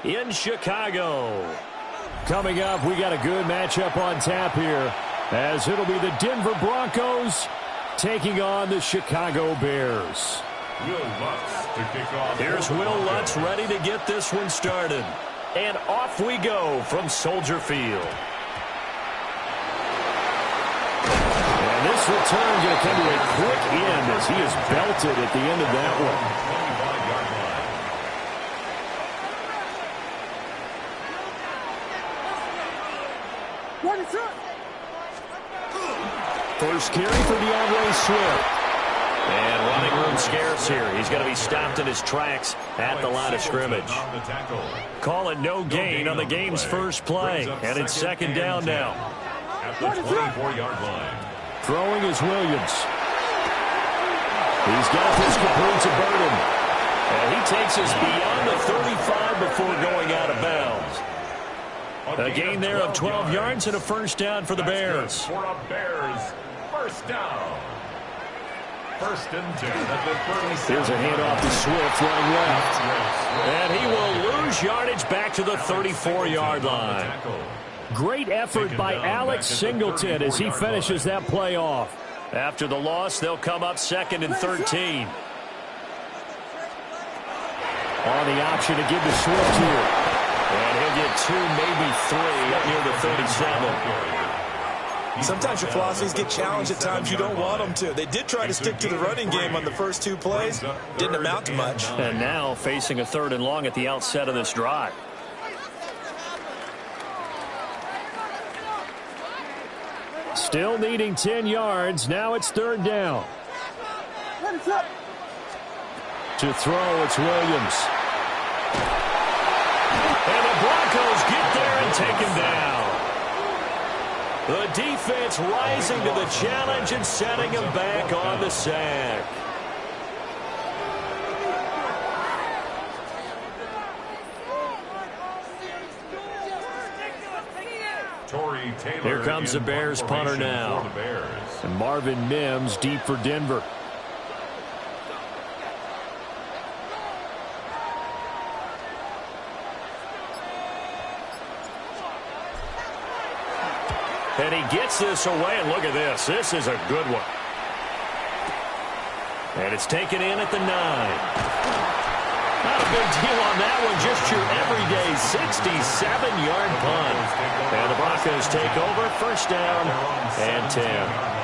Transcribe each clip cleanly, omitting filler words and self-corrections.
in Chicago. Coming up, we got a good matchup on tap here, as it'll be the Denver Broncos taking on the Chicago Bears. Here's Will Lutz ready to get this one started. And off we go from Soldier Field. And this return going to come to a quick end as he is belted at the end of that one. First carry for DeAndre Swift. And running room scarce here. He's going to be stopped in his tracks at the line of scrimmage. Call it no gain on the game's first play. And it's second down now. At the 24-yard line. Throwing is Williams. He's got this complete to Burden. And he takes us beyond the 35 before going out of bounds. A gain there of 12 yards and a first down for the Bears. For a Bears first down. First and 10 at the 37. Here's a handoff to Swift running left. And he will lose yardage back to the 34-yard line. Great effort by Alex Singleton as he finishes that play off. After the loss, they'll come up second and 13. On the option to give to Swift here. And he'll get 2, maybe 3 up near the 37. Sometimes your philosophies get challenged at times you don't want them to. They did try to stick to the running game on the first 2 plays. Didn't amount to much. And now facing a 3rd and long at the outset of this drive. Still needing 10 yards. Now it's 3rd down. To throw, it's Williams. And the Broncos get there and take him down. The defense rising to the challenge and setting him back on the sack. Here comes the Bears punter now. And Marvin Mims deep for Denver. And he gets this away, and look at this. This is a good one. And it's taken in at the 9. Not a big deal on that one. Just your everyday 67-yard punt. And the Broncos take over. First down and 10.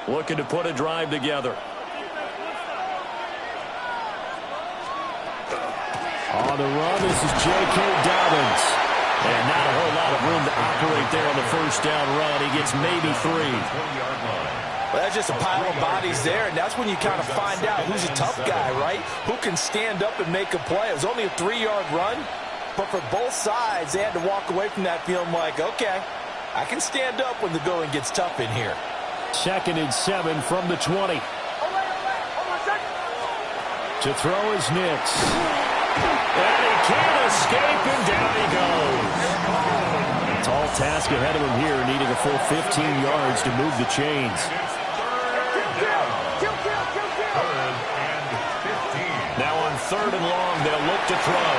Looking to put a drive together. On the run, this is J.K. Dobbins. And not a whole lot of room to operate there on the first down run. He gets maybe 3. Well, that's just a pile of bodies there, and that's when you kind of find out who's a tough guy, right? Who can stand up and make a play. It was only a 3-yard run, but for both sides, they had to walk away from that feeling like, okay, I can stand up when the going gets tough in here. 2nd and 7 from the 20. To throw is Nix. And he can't escape, and down he goes. Tall task ahead of him here, needing a full 15 yards to move the chains. Now on 3rd and long, they'll look to throw.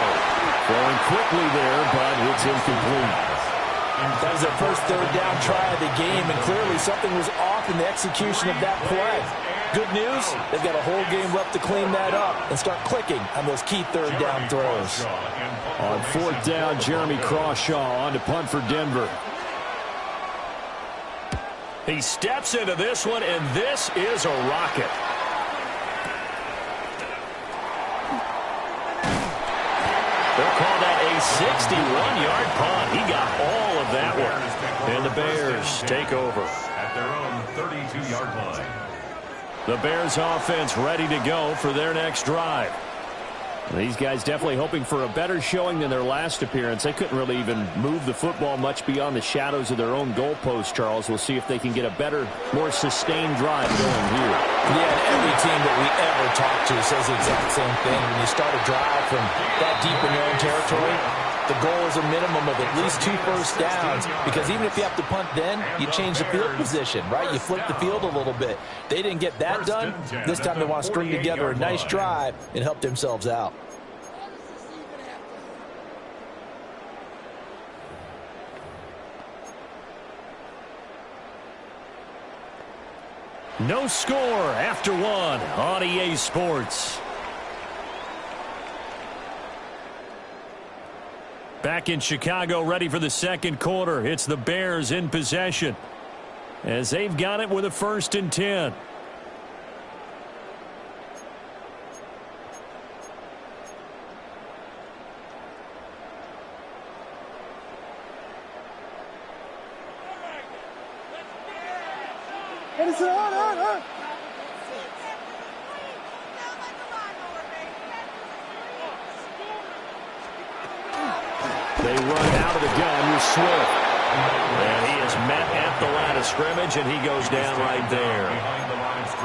Throwing quickly there, but it's incomplete. That was their first 3rd down try of the game, and clearly something was off in the execution of that play. Good news, they've got a whole game left to clean that up and start clicking on those key 3rd down throws. On 4th down, Jeremy Crawshaw on to punt for Denver. He steps into this one, and this is a rocket. They'll call that a 61-yard punt. He got all of that one. And the Bears take over. At their own 32-yard line. The Bears offense ready to go for their next drive. These guys definitely hoping for a better showing than their last appearance. They couldn't really even move the football much beyond the shadows of their own goalpost, Charles. We'll see if they can get a better, more sustained drive going here. Yeah, and every team that we ever talk to says the exact same thing. When you start a drive from that deep in your own territory, the goal is a minimum of at least 2 first downs, because even if you have to punt then, you change the field position, right? You flip the field a little bit. They didn't get that done. This time they want to string together a nice drive and help themselves out. No score after 1 on EA Sports. Back in Chicago, ready for the second quarter. It's the Bears in possession as they've got it with a 1st and 10. They run out of the gun with Swift. And he is met at the line of scrimmage, and he goes down right there.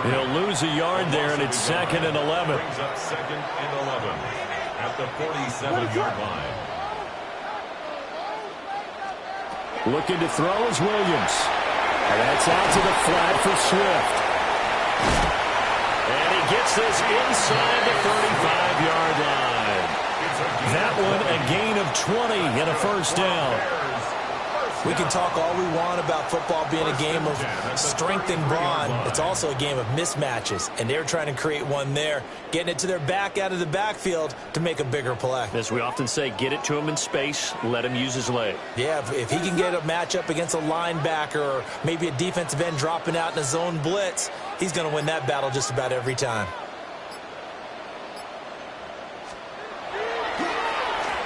He'll lose a yard there, and it's 2nd and 11. Brings up 2nd and 11 at the 47-yard line. Looking to throw is Williams. And that's out to the flat for Swift. And he gets this inside the 35-yard line. That one a gain of 20 and a 1st down. We can talk all we want about football being a game of strength and brawn. It's also a game of mismatches, and they're trying to create one there, getting it to their back out of the backfield to make a bigger play. As we often say, get it to him in space, let him use his leg. Yeah, if he can get a matchup against a linebacker or maybe a defensive end dropping out in a zone blitz, he's going to win that battle just about every time.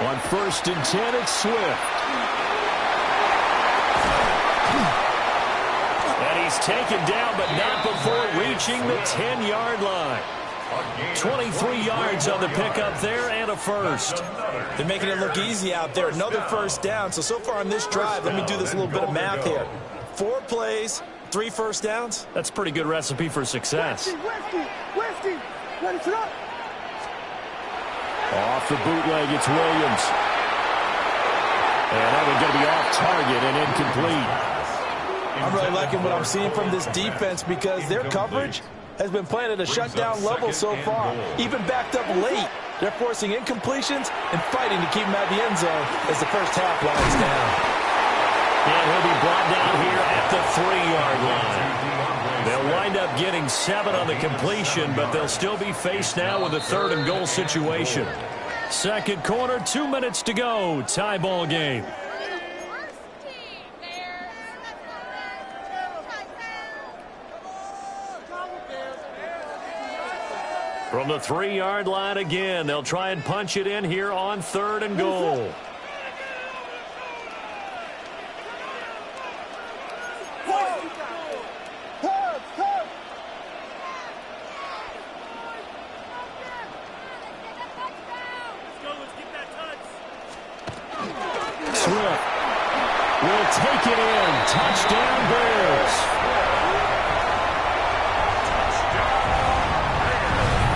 On 1st and 10, it's Swift. And he's taken down, but not before reaching the 10-yard line. 23 yards on the pickup there and a 1st. They're making it look easy out there. Another 1st down. So far on this drive, let me do this little bit of math here. 4 plays, 3 first downs. That's a pretty good recipe for success. Westy, ready to up. Off the bootleg, it's Williams. And that one's going to be off target and incomplete. I'm really liking what I'm seeing from this defense because their coverage has been playing at a shutdown level so far. Even backed up late, they're forcing incompletions and fighting to keep him out of the end zone as the first half winds down. And he'll be brought down here at the 3-yard line. They'll wind up getting 7 on the completion, but they'll still be faced now with a 3rd and goal situation. Second quarter, 2 minutes to go. Tie ball game. From the 3-yard line again, they'll try and punch it in here on 3rd and goal. Swift will take it in. Touchdown, Bears.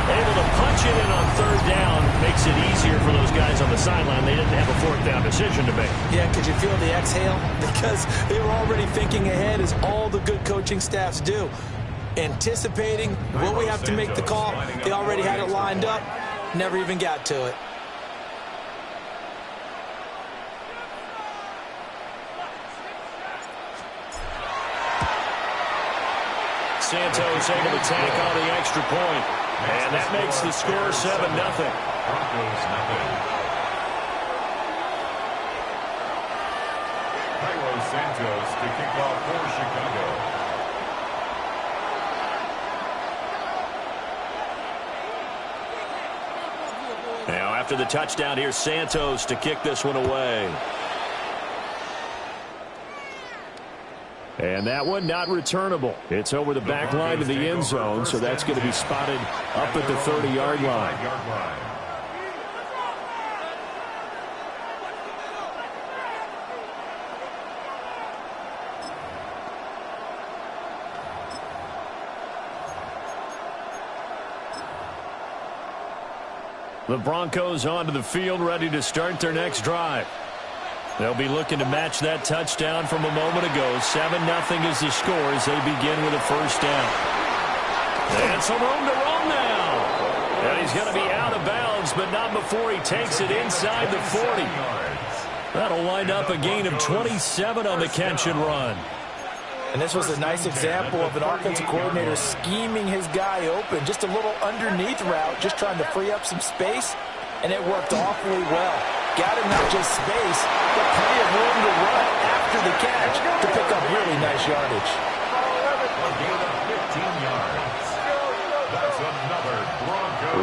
Able to punch it in on 3rd down. Makes it easier for those guys on the sideline. They didn't have a 4th down decision to make. Yeah, could you feel the exhale? Because they were already thinking ahead, as all the good coaching staffs do. Anticipating, will we have to make the call? They already had it lined up. Never even got to it. Santos able to tack on the extra point. And that makes the score 7-0. Broncos nothing. Cairo Santos to kick off for Chicago. Now after the touchdown, here's Santos to kick this one away. And that one not returnable. It's over the back line of the end zone, so that's going to be spotted up at the 30-yard line. The Broncos onto the field, ready to start their next drive. They'll be looking to match that touchdown from a moment ago. 7-0 is the score as they begin with a first down. And some room to run now. And he's going to be out of bounds, but not before he takes it inside the 40. That'll wind up a gain of 27 on the catch and run. And this was a nice example of an offensive coordinator scheming his guy open. Just a little underneath route, just trying to free up some space, and it worked awfully well. Got him not just space, but plenty of room to run after the catch to pick up really nice yardage.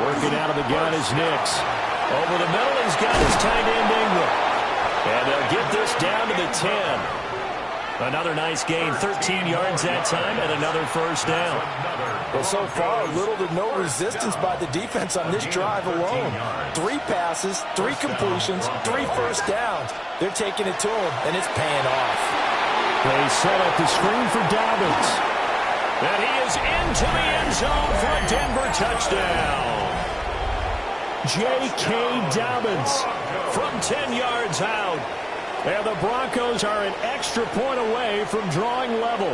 Working out of the gun is Nix. Over the middle, he's got his tight end Ingram. And they'll get this down to the 10. Another nice gain, 13 yards that time, and another first down. Well, so far, little to no resistance by the defense on this drive alone. 3 passes, 3 completions, 3 first downs. They're taking it to him, and it's paying off. They set up the screen for Dobbins. And he is into the end zone for a Denver touchdown. J.K. Dobbins from 10 yards out. And the Broncos are an extra point away from drawing level.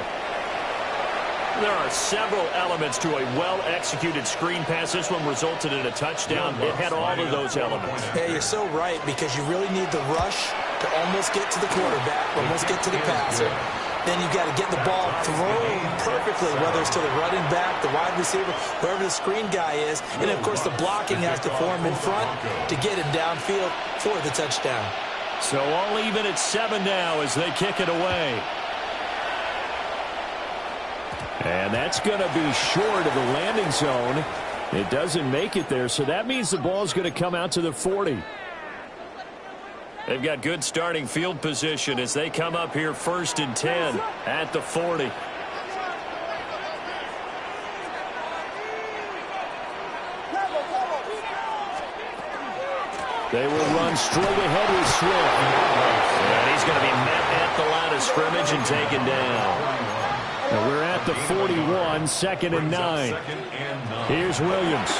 There are several elements to a well-executed screen pass. This one resulted in a touchdown. It had all of those elements. Yeah, you're so right, because you really need the rush to almost get to the quarterback, almost get to the passer. Then you've got to get the ball thrown perfectly, whether it's to the running back, the wide receiver, whoever the screen guy is. And, of course, the blocking has to form in front to get him downfield for the touchdown. So all even at 7 now as they kick it away. And that's going to be short of the landing zone. It doesn't make it there, so that means the ball's going to come out to the 40. They've got good starting field position as they come up here 1st and 10 at the 40. They will run straight ahead with Swift. And he's going to be met at the line of scrimmage and taken down. And we're at the 41, 2nd and 9. Here's Williams.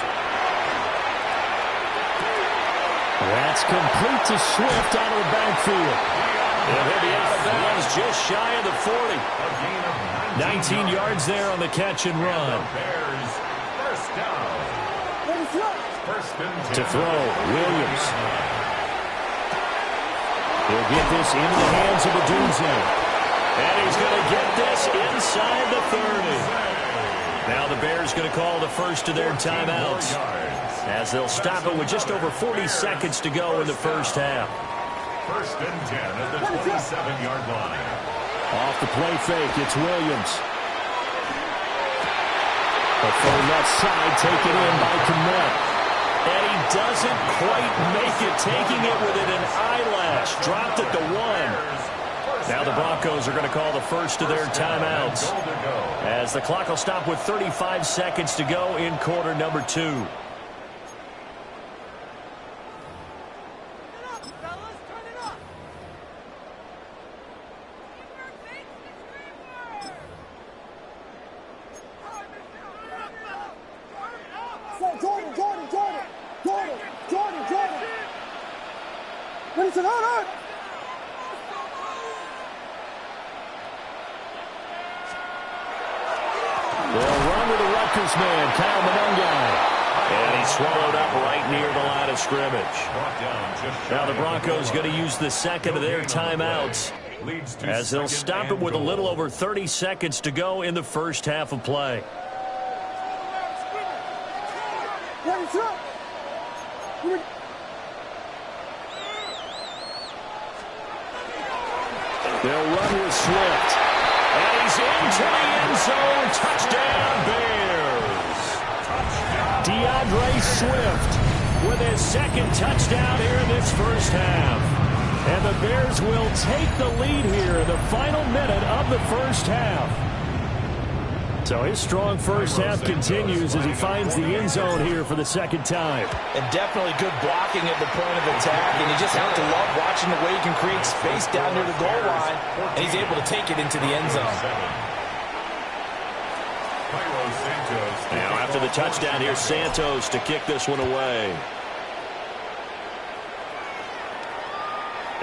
That's complete to Swift out of the backfield. And he'll be out of bounds just shy of the 40. 19 yards there on the catch and run. To throw, Williams. He'll get this into the hands of Adunze. And he's going to get this inside the 30. Now the Bears going to call the first of their timeouts, as they'll stop it with just over 40 seconds to go in the first half. 1st and 10 at the 27-yard line. Off the play fake, it's Williams. The full left side taken in by Kmet. And he doesn't quite make it, taking it within an eyelash. Dropped at the 1. Now the Broncos are going to call the first of their timeouts, as the clock will stop with 35 seconds to go in quarter number 2. Man, Kyle Monungai. And he's swallowed up right near the line of scrimmage. Now the Broncos going to use the second of their timeouts, as they'll stop it with a little over 30 seconds to go in the first half of play. They'll run with Swift. And he's into the end zone. Touchdown, Bears. DeAndre Swift with his second touchdown here in this first half. And the Bears will take the lead here in the final minute of the first half. So his strong first half continues as he finds the end zone here for the second time. And definitely good blocking at the point of attack. And you just have to love watching the way he can create space down near the goal line. And he's able to take it into the end zone. Now after the touchdown, here's Santos to kick this one away.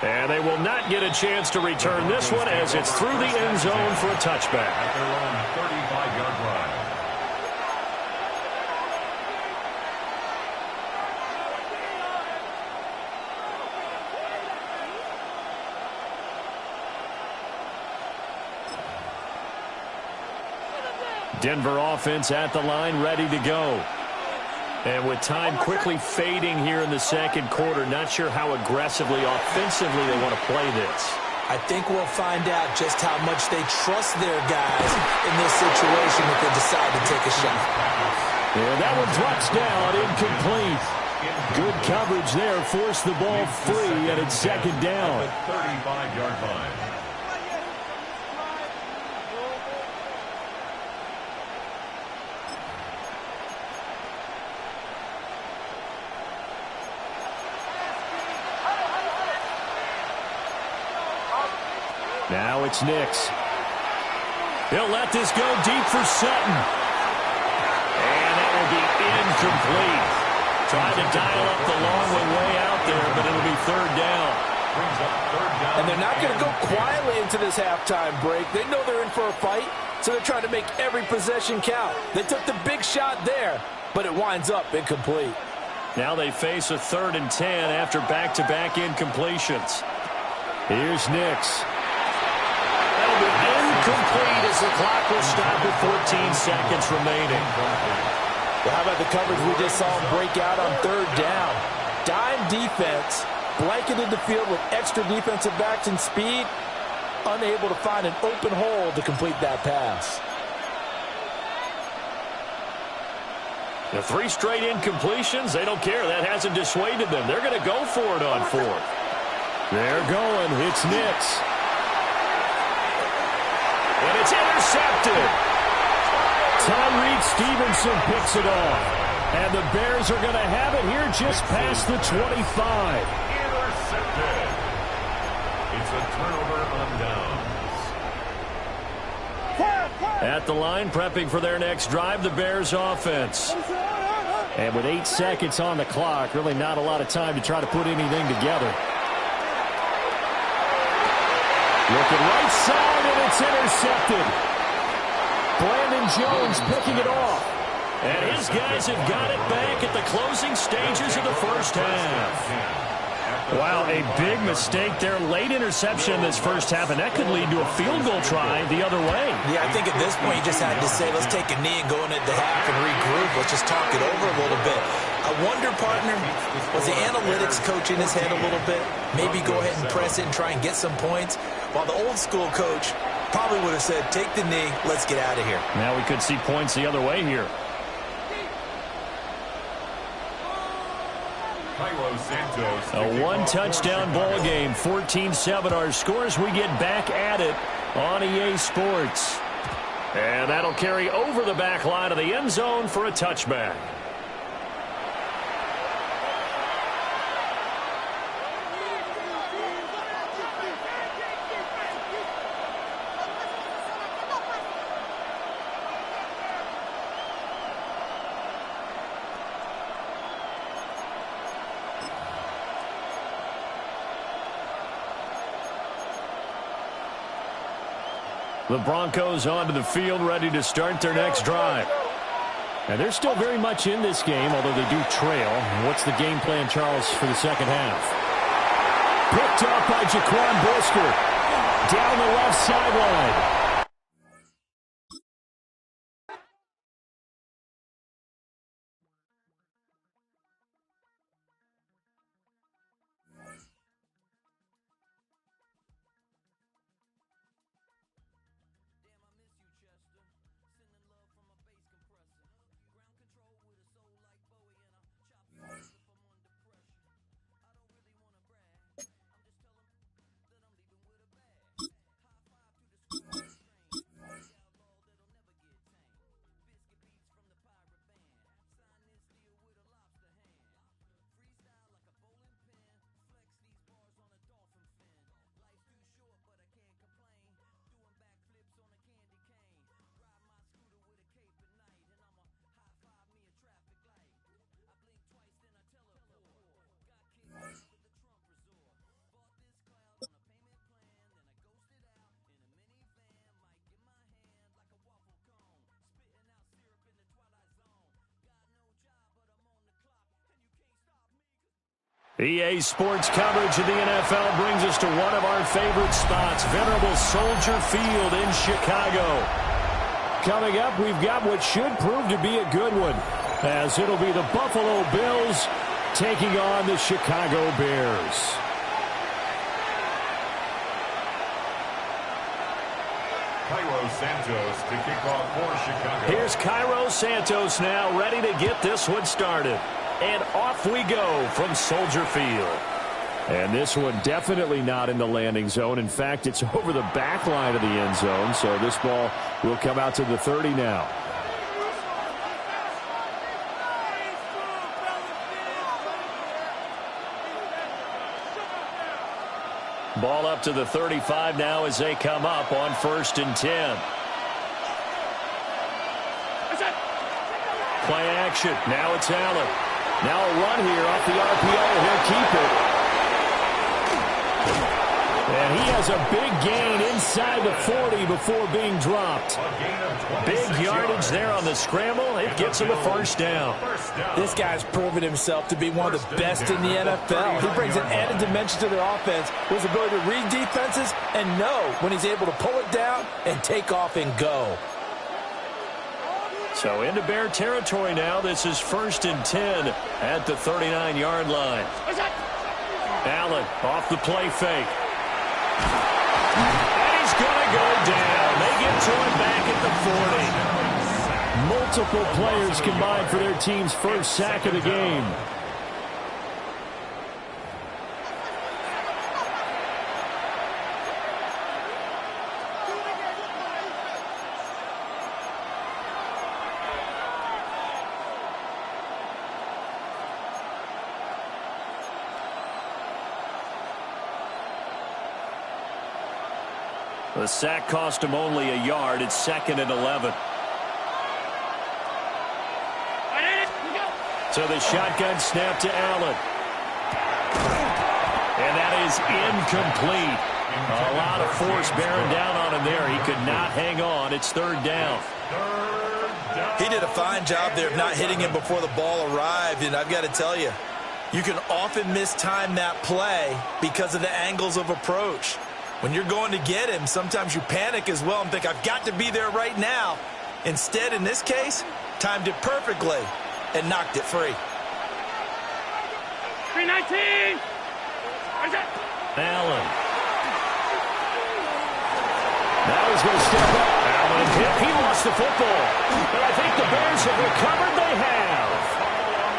And they will not get a chance to return this one as it's through the end zone for a touchback. At their own 35-yard line. Denver offense at the line, ready to go. And with time quickly fading here in the second quarter, not sure how aggressively, offensively they want to play this. I think we'll find out just how much they trust their guys in this situation if they decide to take a shot. And that one drops down, incomplete. Good coverage there, forced the ball free, and it's second down. 35-yard line. Now it's Nix. He'll let this go deep for Sutton. And it will be incomplete. Tried to dial up the long way out there, but it'll be third down. And they're not going to go quietly into this halftime break. They know they're in for a fight, so they're trying to make every possession count. They took the big shot there, but it winds up incomplete. Now they face a 3rd and 10 after back-to-back incompletions. Here's Nix. That'll be incomplete as the clock will stop with 14 seconds remaining. Well, how about the coverage we just saw him break out on 3rd down? Dime defense, blanketed the field with extra defensive backs and speed, unable to find an open hole to complete that pass. The 3 straight incompletions, they don't care. That hasn't dissuaded them. They're going to go for it on 4th. They're going. It's Nix. And it's intercepted. Tyreek Stevenson picks it off. And the Bears are going to have it here just past the 25. Intercepted. It's a turnover on downs. At the line, prepping for their next drive, the Bears offense. And with 8 seconds on the clock, really not a lot of time to try to put anything together. Looking right side, and it's intercepted. Brandon Jones picking it off. And his guys have got it back at the closing stages of the first half. Wow, a big mistake there. Late interception in this first half, and that could lead to a field goal try the other way. Yeah, I think at this point you just had to say, let's take a knee and go into the half and regroup. Let's just talk it over a little bit. I wonder, partner, was the analytics coach in his head a little bit? Maybe go ahead and press it and try and get some points. While the old school coach probably would have said, take the knee, let's get out of here. Now we could see points the other way here. A one-touchdown ball game, 14-7 our scores. We get back at it on EA Sports. And that'll carry over the back line of the end zone for a touchback. The Broncos onto the field, ready to start their next drive. And they're still very much in this game, although they do trail. What's the game plan, Charles, for the second half? Picked up by Jaquan Brisker. Down the left sideline. EA Sports coverage of the NFL brings us to one of our favorite spots, venerable Soldier Field in Chicago. Coming up, we've got what should prove to be a good one, as it'll be the Buffalo Bills taking on the Chicago Bears. Cairo Santos to kick off for Chicago. Here's Cairo Santos now, ready to get this one started. And off we go from Soldier Field. And this one definitely not in the landing zone. In fact, it's over the back line of the end zone. So this ball will come out to the 30 now. Ball up to the 35 now as they come up on 1st and 10. Play action. Now it's Allen. Now a run here off the RPO. He'll keep it. And he has a big gain inside the 40 before being dropped. Big yardage there on the scramble. It gets him a first down. This guy's proven himself to be one of the best in the NFL. He brings an added dimension to their offense with his ability to read defenses and know when he's able to pull it down and take off and go. So into Bear territory now. This is 1st and 10 at the 39-yard line. Allen off the play fake. And he's going to go down. They get to him back at the 40. Multiple players combined for their team's first sack of the game. The sack cost him only a yard. It's 2nd and 11. So the shotgun snap to Allen. And that is incomplete. A lot of force bearing down on him there. He could not hang on. It's 3rd down. He did a fine job there of not hitting him before the ball arrived, and I've got to tell you, you can often mistime that play because of the angles of approach. When you're going to get him, sometimes you panic as well and think, I've got to be there right now. Instead, in this case, timed it perfectly and knocked it free. 319! Allen. Now he's going to step up. Allen hit. He lost the football. But I think the Bears have recovered. They have.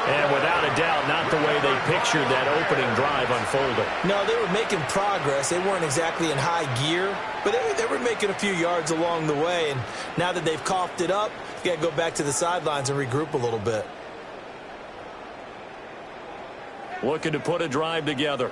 And without a doubt, not the way they pictured that opening drive unfolding. No, they were making progress. They weren't exactly in high gear, but they were making a few yards along the way. And now that they've coughed it up, you got to go back to the sidelines and regroup a little bit. Looking to put a drive together.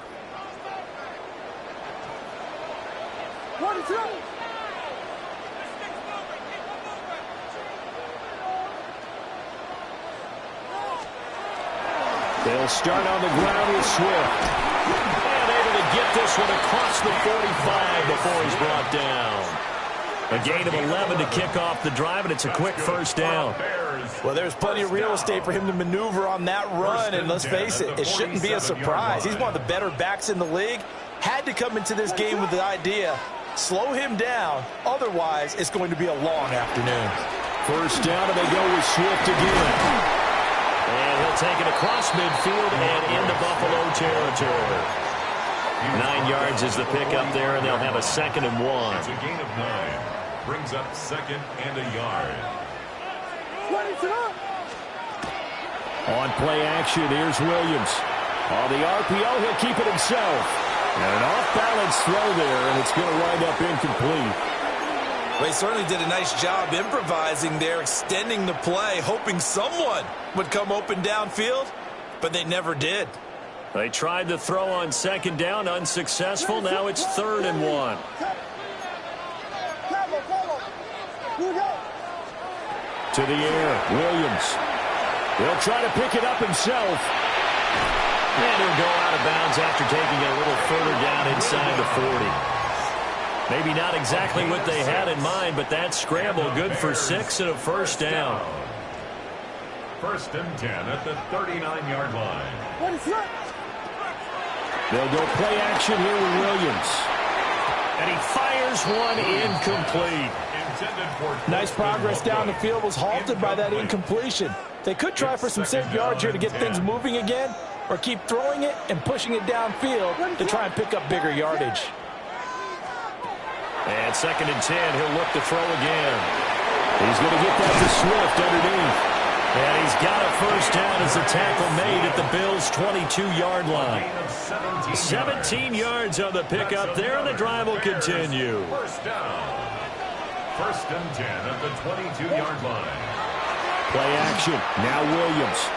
They'll start on the ground with Swift. And able to get this one across the 45 before he's brought down. A gain of 11 to kick off the drive, and it's a quick first down. Well, there's plenty of real estate for him to maneuver on that run, and let's face it, it shouldn't be a surprise. He's one of the better backs in the league. Had to come into this game with the idea, slow him down, otherwise it's going to be a long afternoon. First down, and they go with Swift again. And he'll take it across midfield and into Buffalo territory. 9 yards is the pickup there, and they'll have a 2nd and 1. It's a gain of 9. Brings up 2nd and a yard. On play action, here's Williams. On the RPO, he'll keep it himself. And an off-balance throw there, and it's going to wind up incomplete. Well, he certainly did a nice job improvising there, extending the play, hoping someone would come open downfield, but they never did. They tried the throw on 2nd down, unsuccessful. Now it's 3rd and 1. To the air, Williams. He'll try to pick it up himself. And he'll go out of bounds after taking it a little further down inside the 40. Maybe not exactly what they had in mind, but that scramble good for 6 and a first down. 1st and 10 at the 39-yard line. They'll go play action here with Williams. And he fires one incomplete. Nice progress down the field, was halted by that incompletion. They could try for some safe yards here to get things moving again, or keep throwing it and pushing it downfield to try and pick up bigger yardage. And 2nd and 10, he'll look to throw again. He's going to get that to Swift underneath. And he's got a first down as the tackle made at the Bills' 22-yard line. 17 yards on the pickup there, and the drive will continue. First down. 1st and 10 at the 22-yard line. Play action. Now Williams.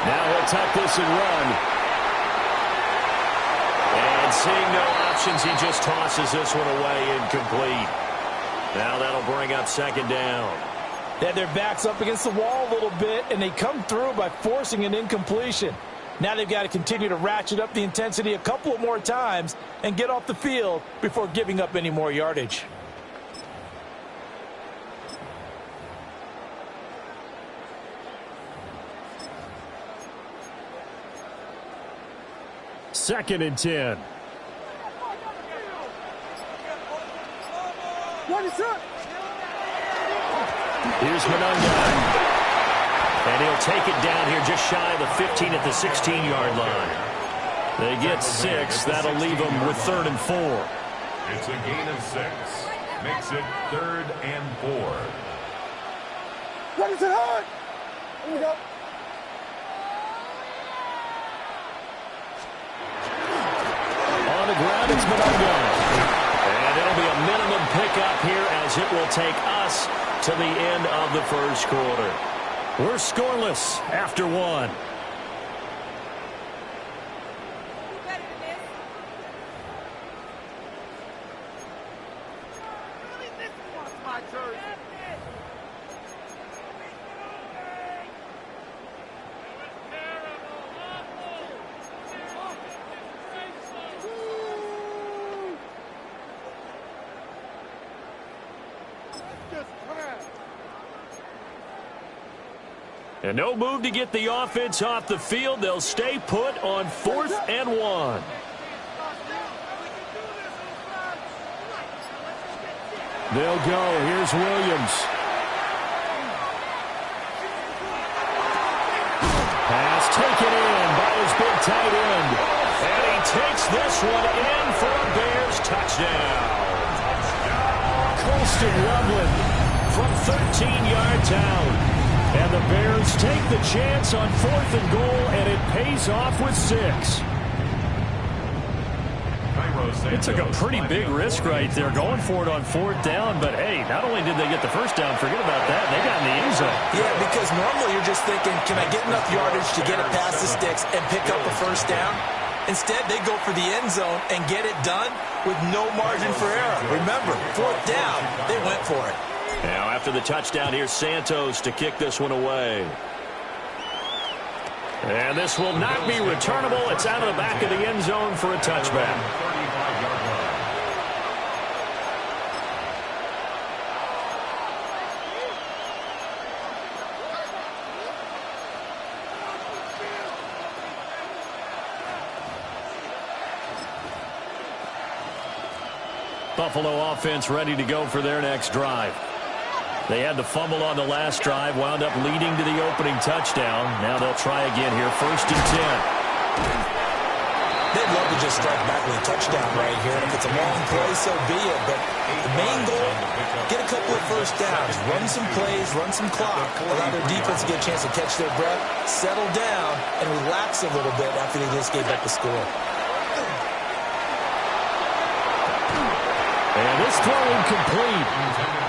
Now he'll tuck this and run. And seeing no options, he just tosses this one away incomplete. Now that'll bring up 2nd down. They had their backs up against the wall a little bit, and they come through by forcing an incompletion. Now they've got to continue to ratchet up the intensity a couple of more times and get off the field before giving up any more yardage. Second and 10. Here's Monunga. And he'll take it down here just shy of the 15 at the 16-yard line. They get 6. That'll leave them with 3rd and 4. It's a gain of 6. Makes it 3rd and 4. What is it hard? Here we go. On the ground, it's Monunga. And it'll be a minimum pickup here as it will take us to the end of the 1st quarter. We're scoreless after 1. And no move to get the offense off the field. They'll stay put on 4th and 1. They'll go. Here's Williams. Pass taken in by his big tight end. And he takes this one in for a Bears touchdown. Colston Loveland from 13 yards out. And the Bears take the chance on 4th and goal, and it pays off with 6. It took a pretty big risk right there going for it on 4th down, but hey, not only did they get the first down, forget about that, they got in the end zone. Yeah, because normally you're just thinking, can I get enough yardage to get it past the sticks and pick up a first down? Instead, they go for the end zone and get it done with no margin for error. Remember, 4th down, they went for it. Now, after the touchdown, here's Santos to kick this one away. And this will not be returnable. It's out of the back of the end zone for a touchback. Buffalo offense ready to go for their next drive. They had the fumble on the last drive, wound up leading to the opening touchdown. Now they'll try again here, 1st and 10. They'd love to just strike back with a touchdown right here. And if it's a long play, so be it. But the main goal, get a couple of first downs, run some plays, run some clock, allow their defense to get a chance to catch their breath, settle down, and relax a little bit after they just gave up the score. And this throw incomplete.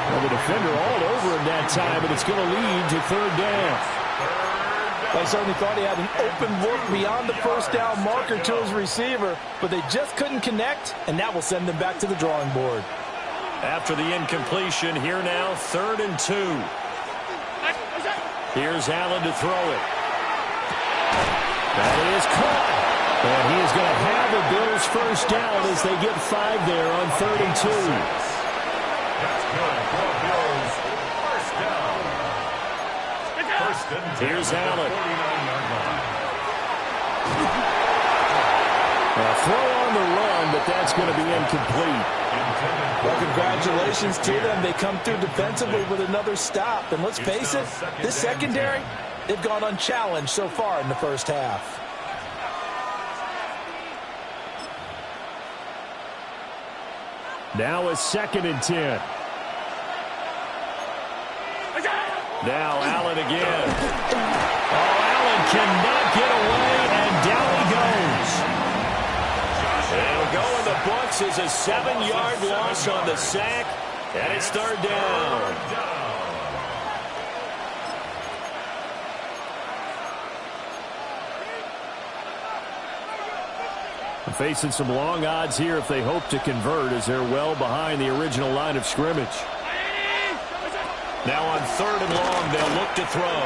Well, the defender all over him that time, and it's going to lead to 3rd down. I certainly thought he had an open look beyond the first down marker to his receiver, but they just couldn't connect, and that will send them back to the drawing board. After the incompletion, here now, 3rd and 2. Here's Allen to throw it. That is caught. And he is going to have the Bills' first down as they get 5 there on 3rd and 2. That's good for Bills. First down. First and 10. Here's Allen. 49-yard line. A throw is going to be incomplete. Well, congratulations to them. They come through defensively with another stop. And let's face it, this secondary, they've gone unchallenged so far in the first half. Now a 2nd and 10. Now Allen again. Oh, Allen cannot get away, and down he goes. It'll go in the books as a 7-yard loss on the sack, and it's 3rd down. Facing some long odds here if they hope to convert, as they're well behind the original line of scrimmage. Now on 3rd and long, they'll look to throw.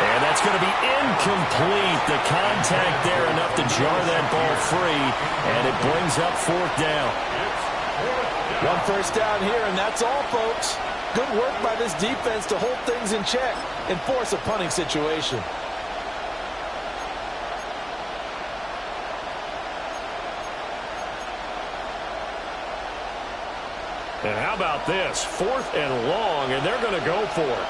And that's going to be incomplete. The contact there enough to jar that ball free, and it brings up 4th down. 1 first down here, and that's all, folks. Good work by this defense to hold things in check and force a punting situation. And how about this? 4th and long, and they're going to go for it.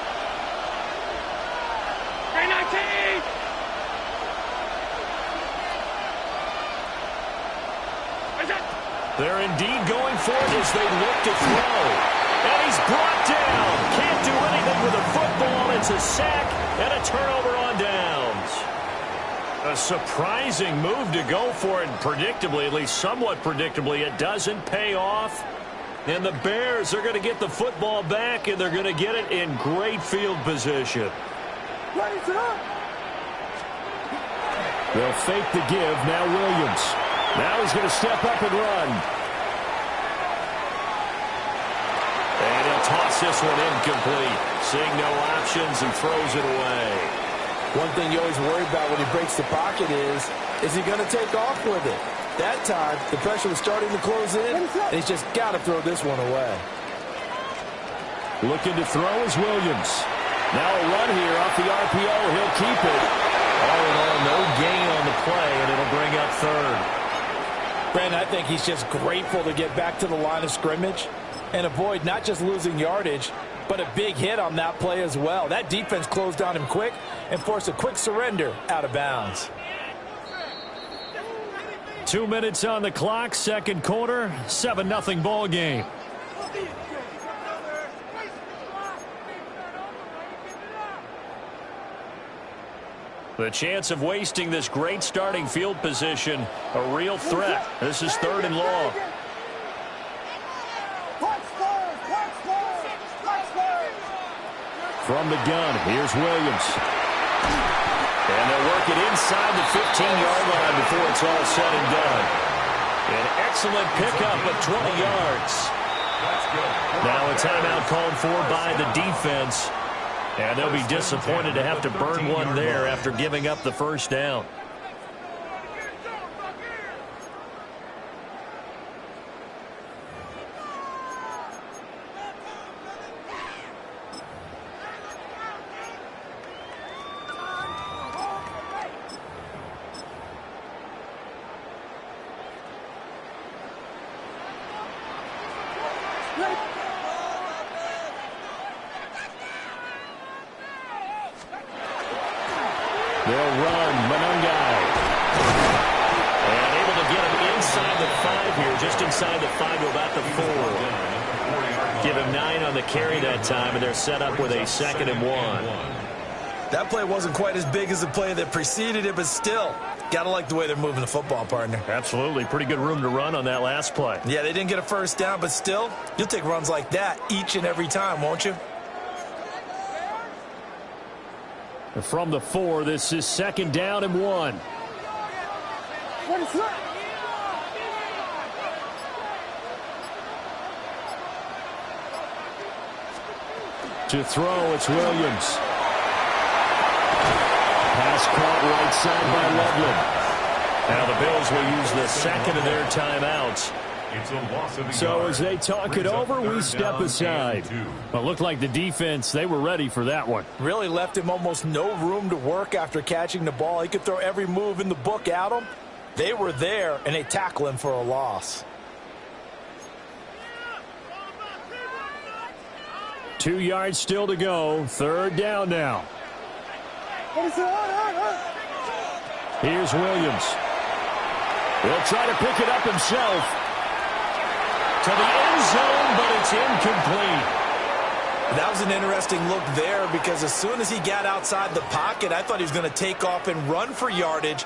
They're indeed going for it as they look to throw. And he's brought down. Can't do anything with a football. It's a sack and a turnover on downs. A surprising move to go for it, and predictably, at least somewhat predictably, it doesn't pay off. And the Bears are going to get the football back, and they're going to get it in great field position. They'll fake the give. Now Williams. Now he's going to step up and run. And he'll toss this one incomplete. Seeing no options, and throws it away. One thing you always worry about when he breaks the pocket is he going to take off with it? That time, the pressure was starting to close in, and he's just got to throw this one away. Looking to throw is Williams. Now a run here off the RPO. He'll keep it. All in all, no gain on the play, and it'll bring up 3rd. Brandon, I think he's just grateful to get back to the line of scrimmage and avoid not just losing yardage, but a big hit on that play as well. That defense closed on him quick and forced a quick surrender out of bounds. 2 minutes on the clock, 2nd quarter, 7-0 ball game. The chance of wasting this great starting field position, a real threat. This is 3rd and long. From the gun, here's Williams. And they'll work it inside the 15-yard line before it's all said and done. An excellent pickup of 20 yards. Now a timeout called for by the defense. And they'll be disappointed to have to burn one there after giving up the 1st down. They'll run. Manungai. And able to get him inside the 5 here, just inside the 5 to about the 4. Give him 9 on the carry that time, and they're set up with a 2nd and 1. That play wasn't quite as big as the play that preceded it, but still, got to like the way they're moving the football, partner. Absolutely. Pretty good room to run on that last play. Yeah, they didn't get a 1st down, but still, you'll take runs like that each and every time, won't you? From the 4, this is 2nd down and 1. To throw, it's Williams. Pass caught right side by Loveland. Now the Bills will use the 2nd of their timeouts. So as they talk it over, we step aside. Well, it looked like the defense, they were ready for that one. Really left him almost no room to work after catching the ball. He could throw every move in the book at him, They were there, and they tackle him for a loss. 2 yards still to go. 3rd down now. Here's Williams. He'll try to pick it up himself. To the end zone, but it's incomplete. That was an interesting look there because as soon as he got outside the pocket, I thought he was going to take off and run for yardage.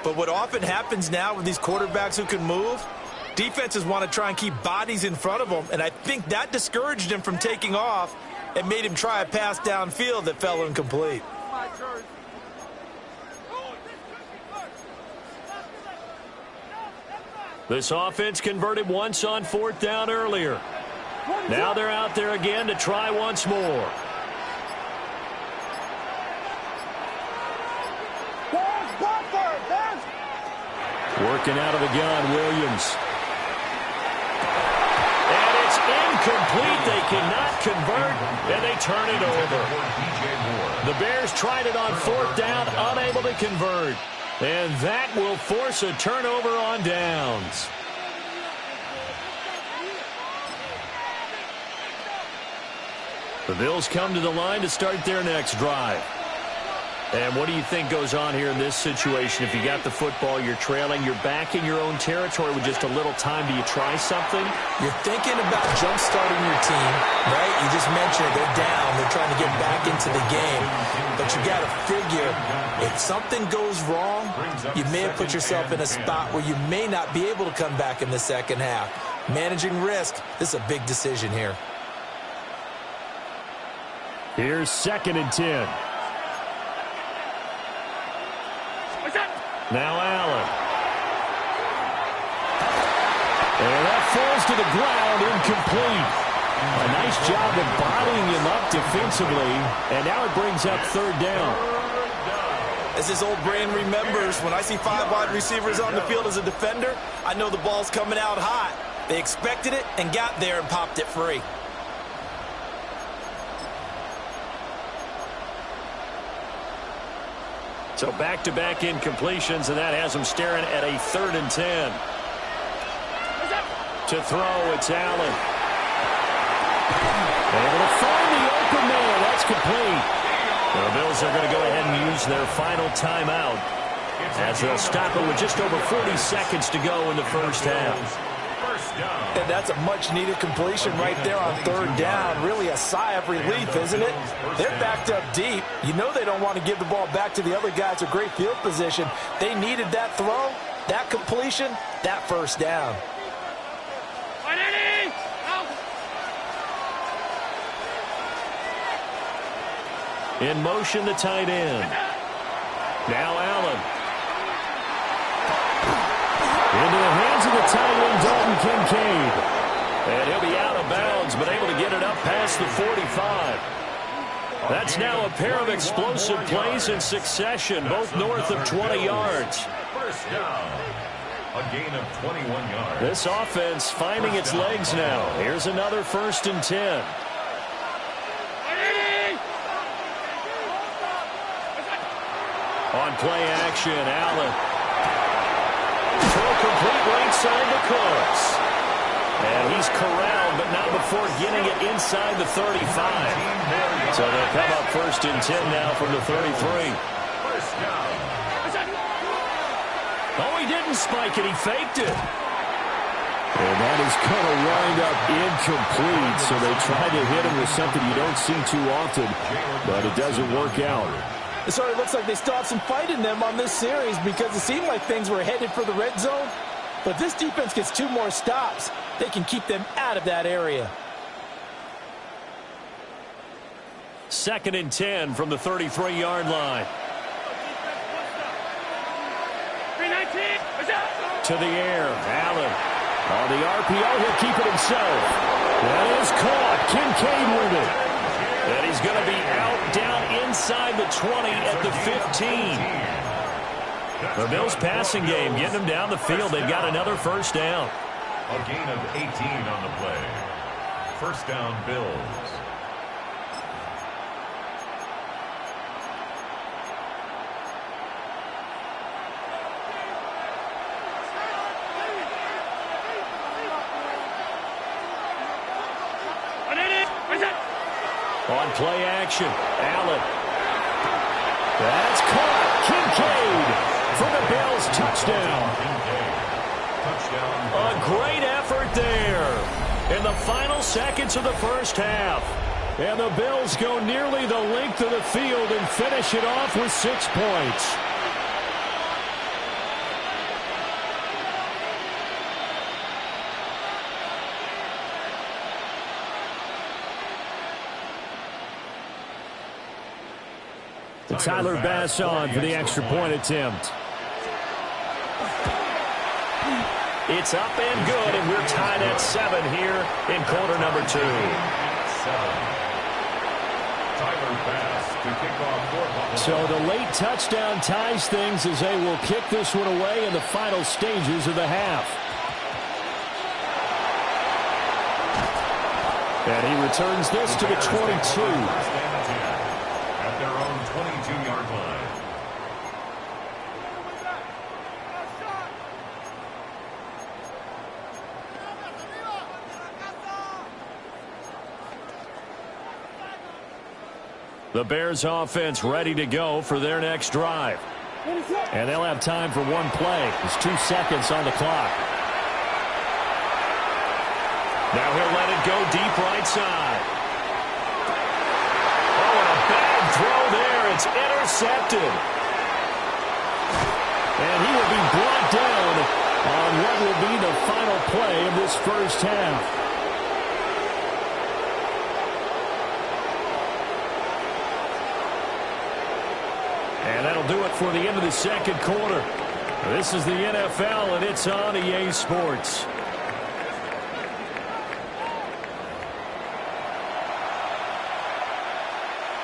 But what often happens now with these quarterbacks who can move, defenses want to try and keep bodies in front of them, and I think that discouraged him from taking off and made him try a pass downfield that fell incomplete. This offense converted once on 4th down earlier. Now they're out there again to try once more. Working out of the gun, Williams. And it's incomplete. They cannot convert, and they turn it over. The Bears tried it on 4th down, unable to convert. And that will force a turnover on downs. The Bills come to the line to start their next drive. And what do you think goes on here in this situation? If you got the football, you're trailing, you're back in your own territory with just a little time. Do you try something? You're thinking about jump-starting your team, right? You just mentioned it. They're down. They're trying to get back into the game. But you got to figure, if something goes wrong, you may have put yourself in a spot where you may not be able to come back in the second half. Managing risk, this is a big decision here. Here's 2nd and 10. Now Allen. And that falls to the ground, incomplete. A nice job of bodying him up defensively, and now it brings up 3rd down. As his old brain remembers, when I see 5 wide receivers on the field as a defender, I know the ball's coming out hot. They expected it and got there and popped it free. So back-to-back incompletions, and that has them staring at a 3rd and 10. To throw, it's Allen. Able to find the open man. That's complete. The Bills are going to go ahead and use their final timeout as they'll stop it with just over 40 seconds to go in the first half. And that's a much-needed completion right there on 3rd down. Really a sigh of relief, isn't it? They're backed up deep. You know they don't want to give the ball back to the other guys with great field position. They needed that throw, that completion, that 1st down. In motion, the tight end. Now Allen. Into the hands of the tight end, Dalton Kincaid. And he'll be out of bounds, but able to get it up past the 45. That's now a pair of explosive plays in succession, both north of 20 yards. 1st down. A gain of 21 yards. This offense finding its legs now. Here's another 1st and 10. On play action, Allen. Throw complete right side the course. And he's corralled, but not before getting it inside the 35. So they'll come up 1st and 10 now from the 33. 1st down. Oh, he didn't spike it. He faked it. And that is going to wind up incomplete. So they tried to hit him with something you don't see too often, but it doesn't work out. It sort of looks like they still have some fight in them on this series because it seemed like things were headed for the red zone. But if this defense gets 2 more stops, they can keep them out of that area. 2nd and 10 from the 33-yard line. To the air, Allen. On the RPO, he'll keep it himself. That is caught. Kincaid with it. And he's going to be out down inside the 20 at the 15. The Bills passing game, getting them down the field. They've got another 1st down. A gain of 18 on the play. 1st down, Bills. play action. Allen. That's caught. Kincaid for the Bills touchdown. A great effort there in the final seconds of the first half. And the Bills go nearly the length of the field and finish it off with 6 points. Tyler Bass on for the extra point attempt. It's up and good, and we're tied at 7 here in quarter number 2. Tyler Bass to kick off for Buffalo. So the late touchdown ties things as they will kick this one away in the final stages of the half. And he returns this to the 22. At their own 22-yard line. The Bears offense ready to go for their next drive. And they'll have time for one play. There's 2 seconds on the clock. Now he'll let it go deep right side. Oh, and a bad throw there. It's intercepted. And he will be brought down on what will be the final play of this first half. And that'll do it for the end of the second quarter. This is the NFL, and it's on EA Sports.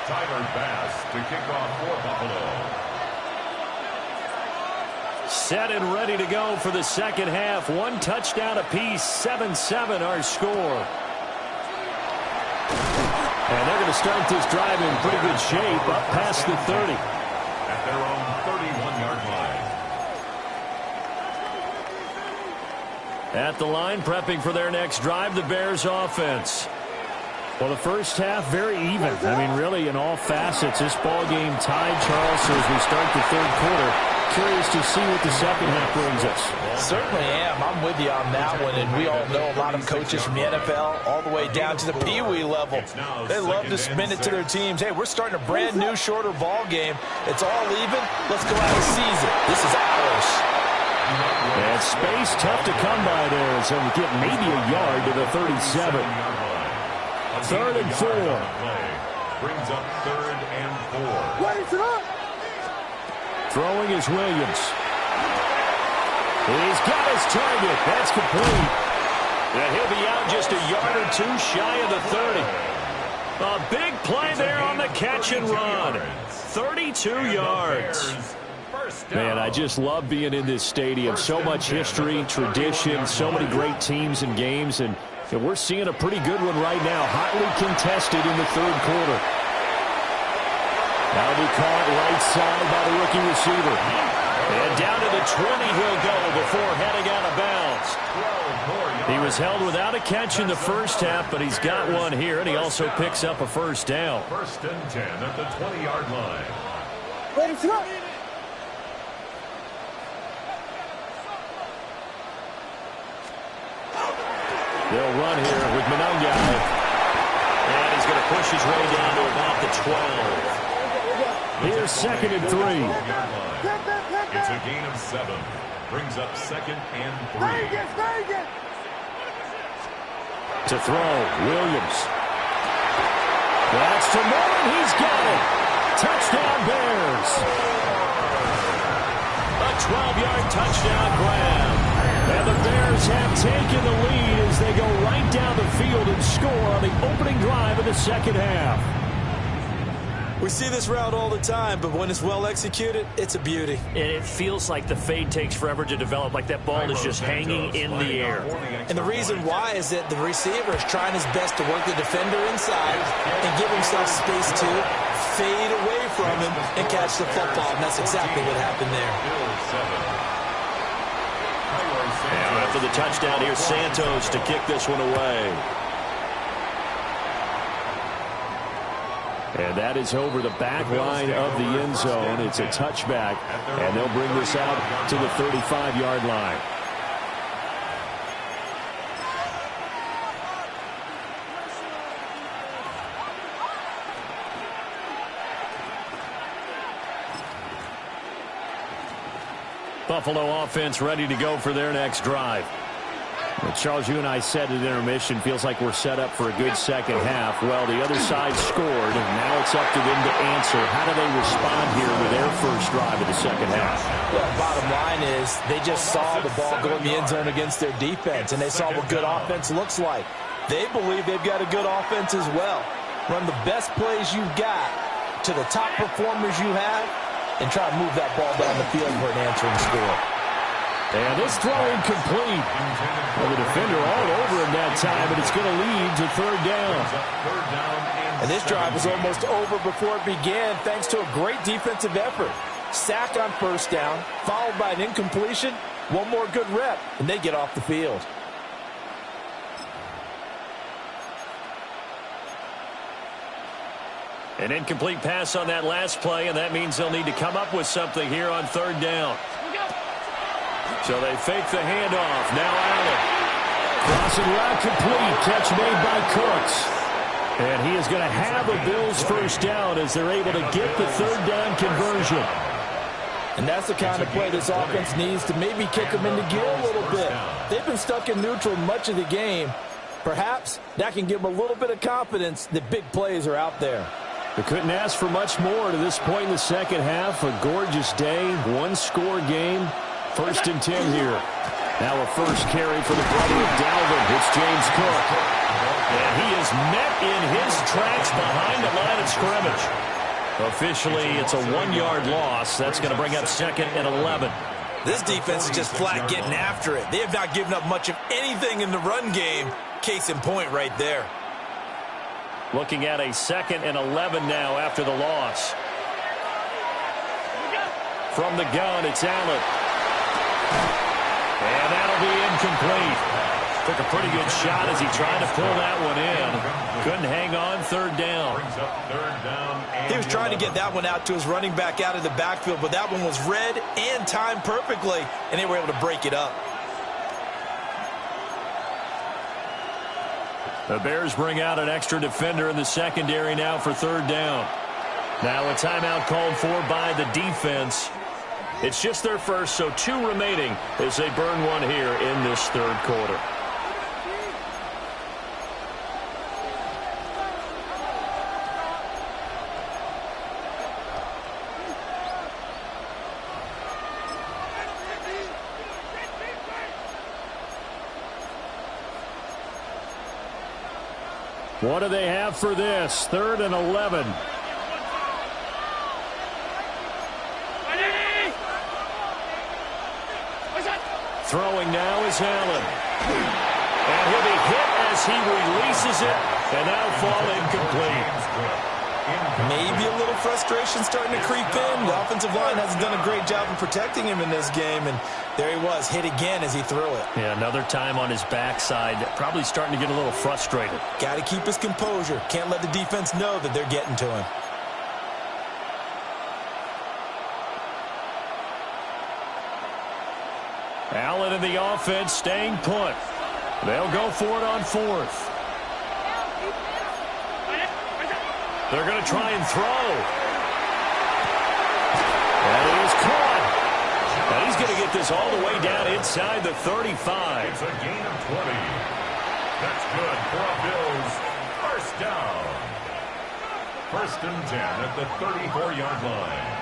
Tyler Bass to kick off for Buffalo. Set and ready to go for the second half. 1 touchdown apiece, 7-7 our score. And they're going to start this drive in pretty good shape up past the 30. At their own 31-yard line. At the line, prepping for their next drive, the Bears offense. Well, the first half, very even. I mean, really, in all facets, this ball game tied, Charles, so as we start the third quarter. Curious to see what the second half brings us. Certainly am. I'm with you on that one, and we all know a lot of coaches from the NFL all the way down to the Pee-wee level. They love to spin it to their teams. Hey, we're starting a brand new, shorter ball game. It's all even. Let's go out and seize it. This is ours. And space tough to come by there, so we get maybe a yard to the 37. 3rd and 4. Brings up 3rd and 4. Throwing is Williams. He's got his target. That's complete. And he'll be out just a yard or 2 shy of the 30. A big play there on the catch and run. 32 yards. Man, I just love being in this stadium. So much history, tradition, so many great teams and games, and we're seeing a pretty good one right now. Hotly contested in the third quarter. Now be caught right side by the rookie receiver. And down to the 20 he'll go before heading out of bounds. He was held without a catch in the first half, but he's got one here, and he also picks up a first down. 1st and 10 at the 20-yard line. They'll run here with Monongai. And he's going to push his way down to about the 12. Here's 2nd and 3. It's a gain of 7. Brings up 2nd and 3. To throw, Williams. That's to Moore, and he's got it. Touchdown, Bears. A 12-yard touchdown grab. And the Bears have taken the lead as they go right down the field and score on the opening drive of the second half. We see this route all the time, but when it's well executed, it's a beauty. And it feels like the fade takes forever to develop, like that ball is just hanging in the air. And the reason why is that the receiver is trying his best to work the defender inside and give himself space to fade away from him and catch the football, and that's exactly what happened there. And after the touchdown, here's Santos to kick this one away. And that is over the back line of the end zone. It's a touchback, and they'll bring this out to the 35-yard line. Buffalo offense ready to go for their next drive. Well, Charles, you and I said at intermission, feels like we're set up for a good second half. Well, the other side scored, and now it's up to them to answer. How do they respond here with their first drive of the second half? Well, bottom line is they just saw the ball go in the end zone against their defense, and they saw what good offense looks like. They believe they've got a good offense as well. Run the best plays you've got to the top performers you have, and try to move that ball down the field for an answering score. And this throw incomplete. Well, the defender all over him that time, and it's going to lead to third down. And this drive was almost over before it began thanks to a great defensive effort. Sack on first down, followed by an incompletion, one more good rep, and they get off the field. An incomplete pass on that last play, and that means they'll need to come up with something here on third down. So they fake the handoff. Now Allen. Crossing route complete. Catch made by Cooks. And he is going to have a Bills first down as they're able to get the third down conversion. And that's the kind of play this offense needs to maybe kick them into gear a little bit. They've been stuck in neutral much of the game. Perhaps that can give them a little bit of confidence that big plays are out there. They couldn't ask for much more to this point in the second half. A gorgeous day, one-score game. 1st and 10 here. Now a first carry for the brother of Dalvin. It's James Cook. And he is met in his tracks behind the line of scrimmage. Officially, it's a 1-yard loss. That's going to bring up 2nd and 11. This defense is just flat getting after it. They have not given up much of anything in the run game. Case in point right there. Looking at a 2nd and 11 now after the loss. From the gun, it's Allen. And that'll be incomplete. Took a pretty good shot as he tried to pull that one in. Couldn't hang on third down. He was trying to get that one out to his running back out of the backfield, but that one was read and timed perfectly, and they were able to break it up. The Bears bring out an extra defender in the secondary now for third down. Now a timeout called for by the defense. It's just their first, so 2 remaining as they burn one here in this third quarter. What do they have for this? 3rd and 11. Throwing now is Allen. And he'll be hit as he releases it, and that'll fall incomplete. Maybe a little frustration starting to creep in. The offensive line hasn't done a great job of protecting him in this game, and there he was, hit again as he threw it. Yeah, another time on his backside, probably starting to get a little frustrated. Got to keep his composure. Can't let the defense know that they're getting to him. Allen in the offense staying put. They'll go for it on 4th. They're going to try and throw. And he is caught. And he's going to get this all the way down inside the 35. It's a gain of 20. That's good for a Bills first down. 1st and 10 at the 34-yard line.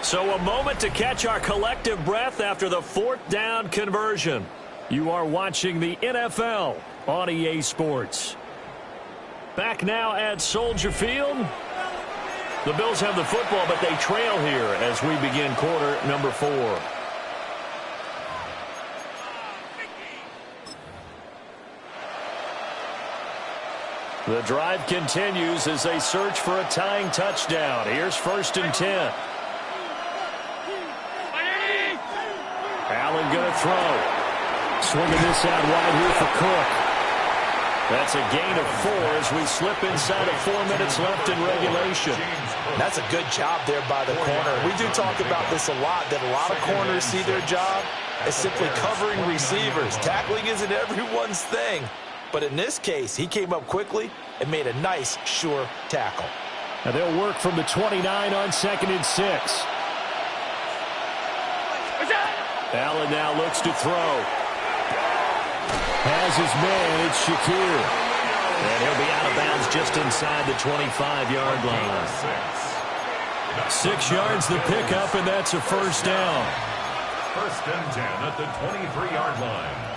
So a moment to catch our collective breath after the 4th down conversion. You are watching the NFL on EA Sports. Back now at Soldier Field. The Bills have the football, but they trail here as we begin quarter number 4. The drive continues as they search for a tying touchdown. Here's 1st and 10. Allen going to throw. Swinging this out wide here for Cook. That's a gain of 4 as we slip inside of 4 minutes left in regulation. That's a good job there by the corner. We do talk about this a lot, that a lot of corners see their job as simply covering receivers. Tackling isn't everyone's thing. But in this case, he came up quickly and made a nice, sure tackle. Now they'll work from the 29 on 2nd and 6. Allen now looks to throw. Has his man, it's Shakir. And he'll be out of bounds just inside the 25-yard line. 6 yards the pickup, and that's a first down. 1st and 10 at the 23-yard line.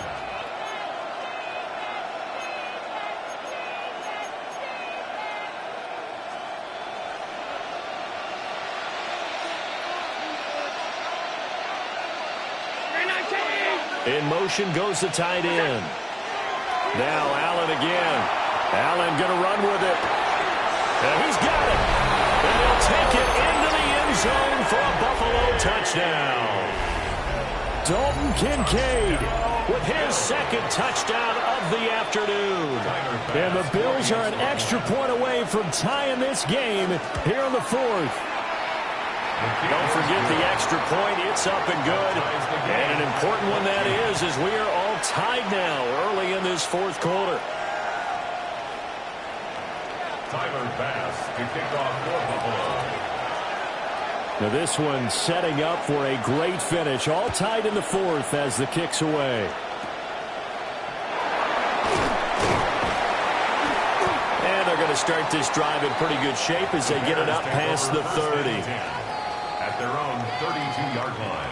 In motion goes the tight end. Now Allen again. Allen going to run with it. And he's got it. And he'll take it into the end zone for a Buffalo touchdown. Dalton Kincaid with his 2nd touchdown of the afternoon. And the Bills are an extra point away from tying this game here in the 4th. Don't forget the extra point. It's up and good. And an important one that is, as we are all tied now early in this 4th quarter. Tyler Bass to kick off for Buffalo. Now this one setting up for a great finish. All tied in the 4th as the kick's away. And they're going to start this drive in pretty good shape as they get it up past the 30. At their own 32-yard line.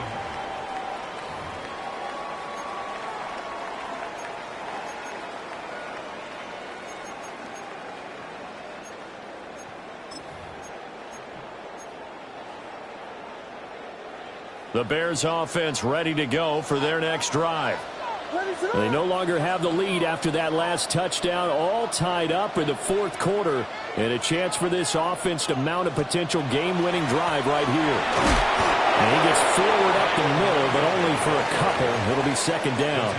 The Bears offense ready to go for their next drive. They no longer have the lead after that last touchdown, all tied up in the 4th quarter, and a chance for this offense to mount a potential game-winning drive right here. And he gets forward up the middle, but only for a couple. It'll be 2nd down.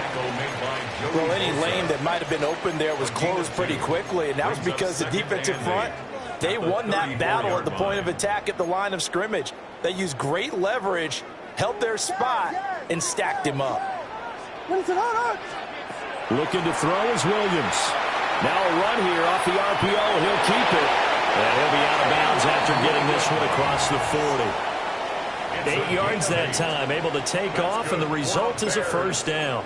Well, any lane that might have been open there was closed pretty quickly, and that was because the defensive front, they won that battle at the point of attack at the line of scrimmage. They used great leverage, held their spot, and stacked him up. Looking to throw is Williams. Now a run here off the RPO. He'll keep it. And he'll be out of bounds after getting this one across the 40. 8 yards that time, able to take off, and the result is a first down.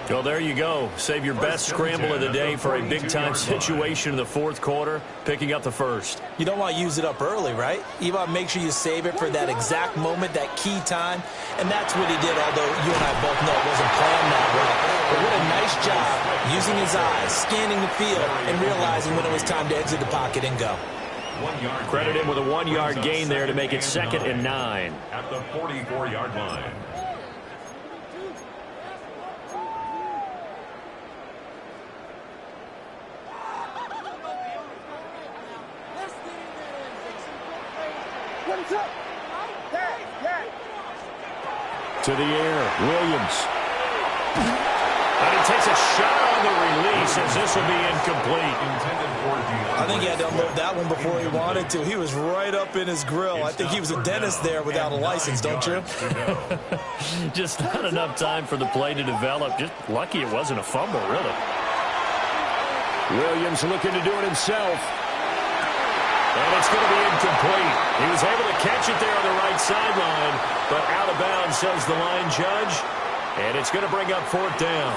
Well, there you go. Save your best scramble of the day for a big-time situation in the 4th quarter, picking up the first. You don't want to use it up early, right? You want to make sure you save it for that exact moment, that key time, and that's what he did, although you and I both know it wasn't planned that way. But what a nice job using his eyes, scanning the field, and realizing when it was time to exit the pocket and go. Credit him with a 1-yard gain there to make it 2nd and 9. At the 44-yard line. To the air, Williams. And he takes a shot on the release as this will be incomplete. I think he had to unload that one before he wanted to. He was right up in his grill. I think he was a dentist there without a license, don't you? Just not enough time for the play to develop. Just lucky it wasn't a fumble, really. Williams looking to do it himself. And it's going to be incomplete. He was able to catch it there on the right sideline, but out of bounds, says the line judge. And it's going to bring up 4th down.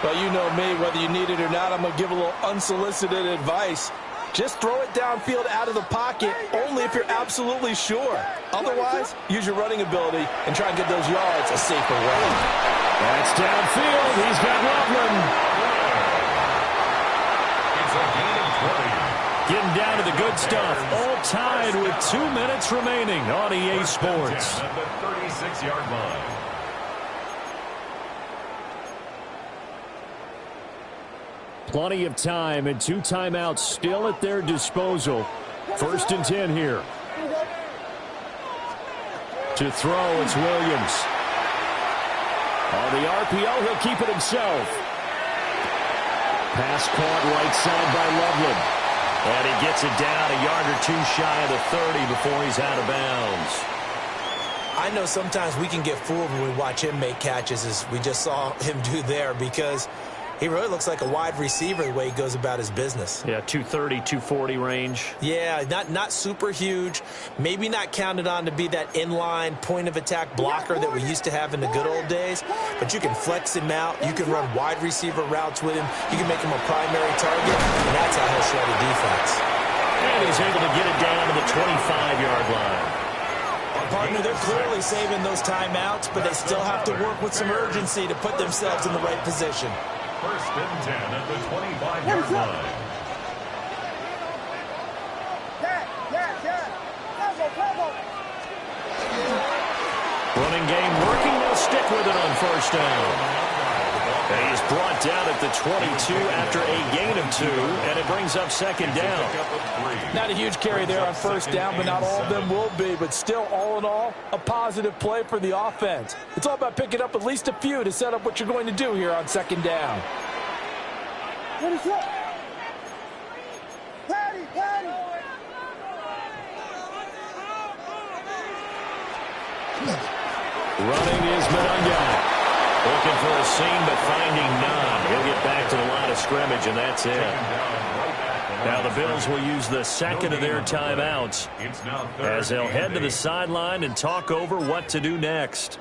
Well, you know me, whether you need it or not, I'm going to give a little unsolicited advice. Just throw it downfield out of the pocket, only if you're absolutely sure. Otherwise, use your running ability and try and get those yards a safer way. That's downfield. He's got Loveland. It's a gain of 20. Getting down to the good stuff. All tied with 2 minutes remaining on EA Sports. At the 36-yard line. Plenty of time and 2 timeouts still at their disposal. 1st and 10 here. To throw, it's Williams. On the RPO, he'll keep it himself. Pass caught right side by Loveland. And he gets it down a yard or two shy of the 30 before he's out of bounds. I know sometimes we can get fooled when we watch him make catches, as we just saw him do there, because he really looks like a wide receiver the way he goes about his business. Yeah, 230, 240 range. Yeah, not super huge. Maybe not counted on to be that inline point-of-attack blocker that we used to have in the good old days. But you can flex him out. You can run wide receiver routes with him. You can make him a primary target, and that's how he'll shred a defense. And he's able to get it down to the 25-yard line. Partner, they're clearly saving those timeouts, but they still have to work with some urgency to put themselves in the right position. First and 10 at the 25-yard line. Running game working. They'll stick with it on first down. And he's brought down at the 22 after a gain of 2, and it brings up second down. Not a huge carry there on first down, but not all of them will be. But still, all in all, a positive play for the offense. It's all about picking up at least a few to set up what you're going to do here on second down. What is up? Patty, Patty. Running is Mononga. Looking for a seam, but finding none. He'll get back to the line of scrimmage, and that's it. Now the Bills will use the second of their timeouts as they'll head to the sideline and talk over what to do next.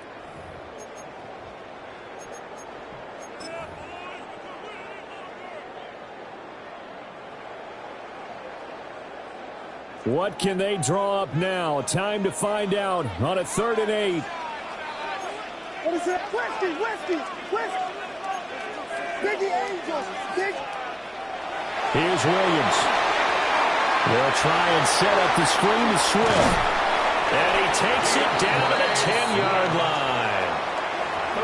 What can they draw up now? Time to find out on a 3rd and 8. What is it? Westy. Biggie Angels. Here's Williams. They'll try and set up the screen to Swift. And he takes it down to the 10-yard line.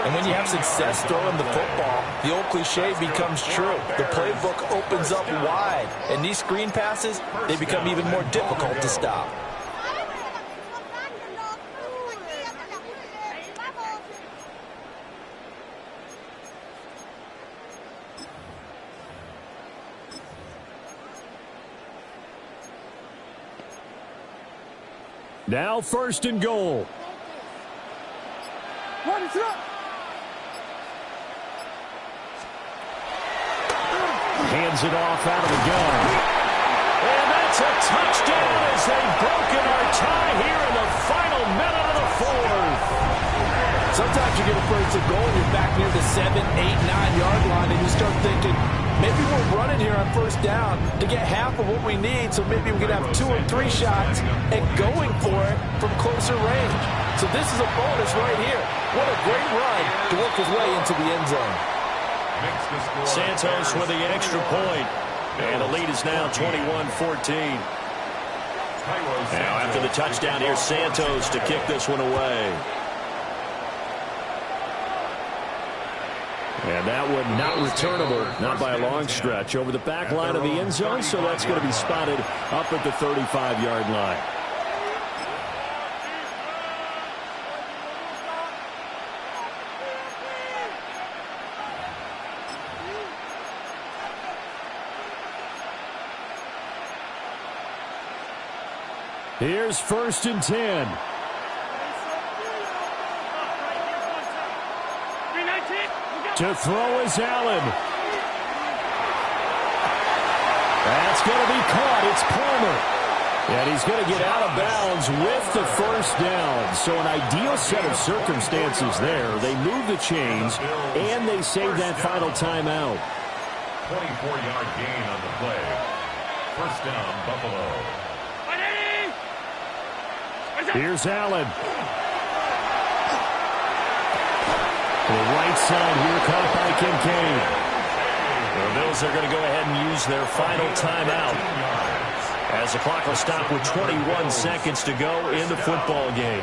And when you have success throwing the football, the old cliche becomes true. The playbook opens up wide. And these screen passes, they become even more difficult to stop. Now 1st and goal. What is up? Hands it off out of the gun. And that's a touchdown as they've broken our tie here in the final minute of the 4th. Sometimes you get a first and goal and you're back near the 7, 8, 9-yard line, and you start thinking, maybe we're running here on first down to get half of what we need, so maybe we can have 2 or 3 shots and going for it from closer range. So this is a bonus right here. What a great run to work his way into the end zone. Santos with the extra point. And the lead is now 21-14. Now after the touchdown, here's Santos to kick this one away. And that one not returnable, not by a long stretch, over the back line of the end zone, so that's going to be spotted up at the 35-yard line. Here's 1st and 10. To throw is Allen. That's going to be caught. It's Palmer. And he's going to get out of bounds with the first down. So an ideal set of circumstances there. They move the chains, and they save that final timeout. 24-yard gain on the play. First down, Buffalo. Here's Allen. To the right side here, caught by Kincaid. The Bills are going to go ahead and use their final timeout as the clock will stop with 21 seconds to go in the football game.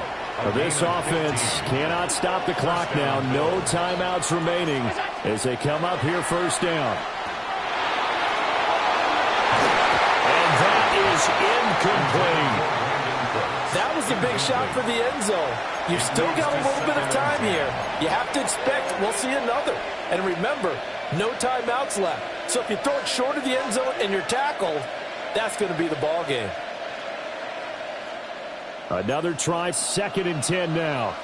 This offense cannot stop the clock now. No timeouts remaining as they come up here first down. And that is incomplete. That was the big shot for the end zone. You've still got a little bit of time here. You have to expect we'll see another. And remember, no timeouts left. So if you throw it short of the end zone and you're tackled, that's going to be the ball game. Another try, 2nd and 10 now.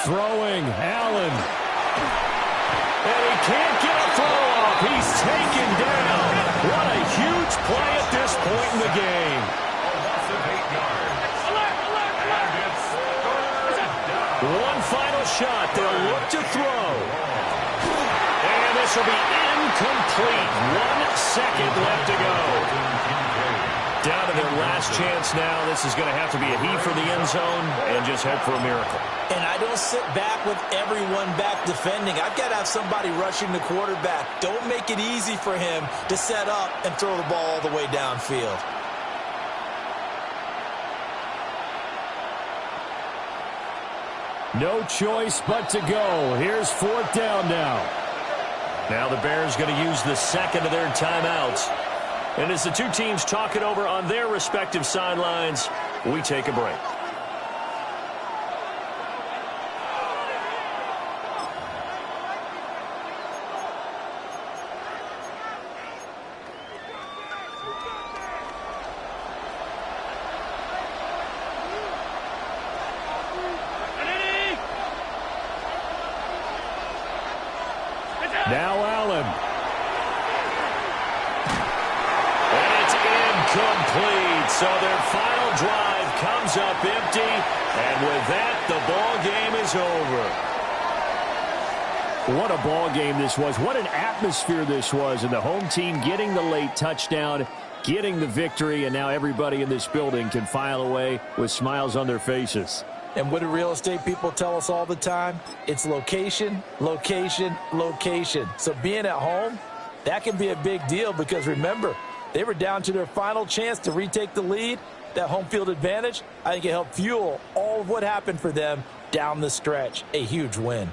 Throwing, Allen. And he can't get a throw off. He's taken down. What a huge play at this point in the game. One final shot. They'll look to throw. And this will be incomplete. 1 second left to go. Down to their last chance now. This is going to have to be a heave for the end zone and just hope for a miracle. And I don't sit back with everyone back defending. I've got to have somebody rushing the quarterback. Don't make it easy for him to set up and throw the ball all the way downfield. No choice but to go. Here's 4th down now. Now the Bears going to use the second of their timeouts. And as the two teams talk it over on their respective sidelines, we take a break. Now Allen. And it's incomplete. So their final drive comes up empty. And with that, the ball game is over. What a ball game this was. What an atmosphere this was. And the home team getting the late touchdown, getting the victory, and now everybody in this building can file away with smiles on their faces. And what do real estate people tell us all the time? It's location, location, location. So being at home, that can be a big deal because, remember, they were down to their final chance to retake the lead. That home field advantage, I think it helped fuel all of what happened for them down the stretch. A huge win.